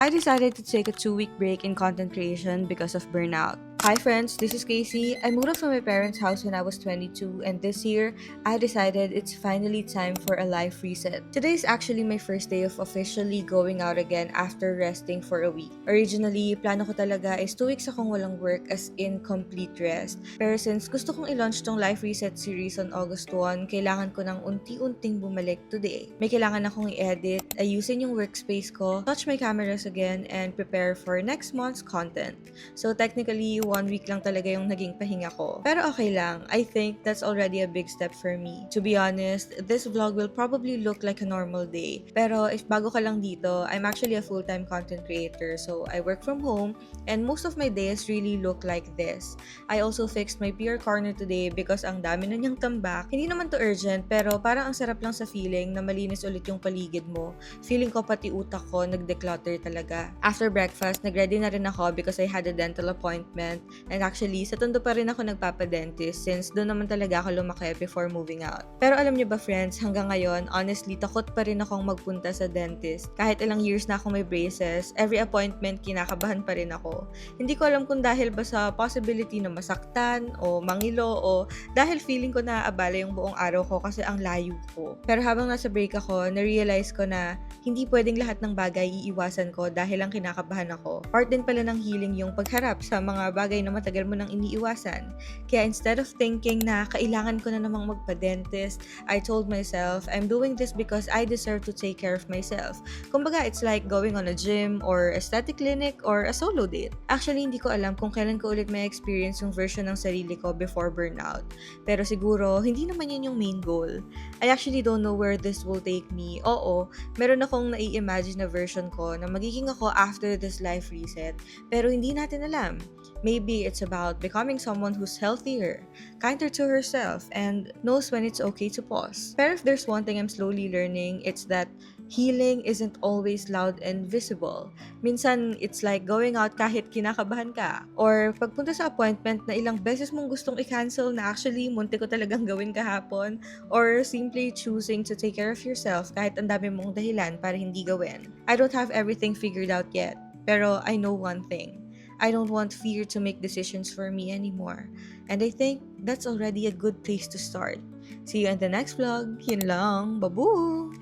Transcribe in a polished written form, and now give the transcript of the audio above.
I decided to take a 2-week break in content creation because of burnout. Hi friends, this is Casey. I moved out from my parents' house when I was 22, and this year, I decided it's finally time for a life reset. Today is actually my first day of officially going out again after resting for a week. Originally, plano ko talaga is 2 weeks akong walang work as in complete rest. Pero since gusto kong i-launch tong life reset series on August 1, kailangan ko ng unti-unting bumalik today. May kailangan akong i-edit, ayusin yung workspace ko, touch my cameras again, and prepare for next month's content. So technically, 1 week lang talaga yung naging pahinga ko. Pero okay lang. I think that's already a big step for me. To be honest, this vlog will probably look like a normal day. Pero if bago ka lang dito, I'm actually a full-time content creator. So I work from home and most of my days really look like this. I also fixed my PR corner today because ang dami na niyang tambak. Hindi naman to urgent pero parang ang sarap lang sa feeling na malinis ulit yung paligid mo. Feeling ko pati utak ko nag-declutter talaga. After breakfast, nag-ready na rin ako because I had a dental appointment. And actually, sa Tondo pa rin ako nagpapadentist since doon naman talaga ako lumaki before moving out. Pero alam niyo ba friends, hanggang ngayon, honestly, takot pa rin akong magpunta sa dentist. Kahit ilang years na akong may braces, every appointment kinakabahan pa rin ako. Hindi ko alam kung dahil ba sa possibility na masaktan o mangilo o dahil feeling ko na abala yung buong araw ko kasi ang layo ko. Pero habang nasa break ako, na-realize ko na hindi pwedeng lahat ng bagay iiwasan ko dahil lang kinakabahan ako. Part din pala ng healing yung pagharap sa mga bagay na matagal mo nang iniiwasan. Kaya instead of thinking na kailangan ko na namang magpa-dentist, I told myself, I'm doing this because I deserve to take care of myself. Kumbaga, it's like going on a gym or aesthetic clinic or a solo date. Actually, hindi ko alam kung kailan ko ulit may experience yung version ng sarili ko before burnout. Pero siguro, hindi naman yun yung main goal. I actually don't know where this will take me. Oo, meron akong nai-imagine na version ko na magiging ako after this life reset. Pero hindi natin alam. Maybe it's about becoming someone who's healthier, kinder to herself, and knows when it's okay to pause. Pero if there's one thing I'm slowly learning, it's that healing isn't always loud and visible. Minsan, it's like going out kahit kinakabahan ka. Or pagpunta sa appointment na ilang beses mong gustong i-cancel na actually munti ko talagang gawin kahapon. Or simply choosing to take care of yourself kahit ang dami mong dahilan para hindi gawin. I don't have everything figured out yet. Pero I know one thing. I don't want fear to make decisions for me anymore. And I think that's already a good place to start. See you in the next vlog. Yun lang. Babu!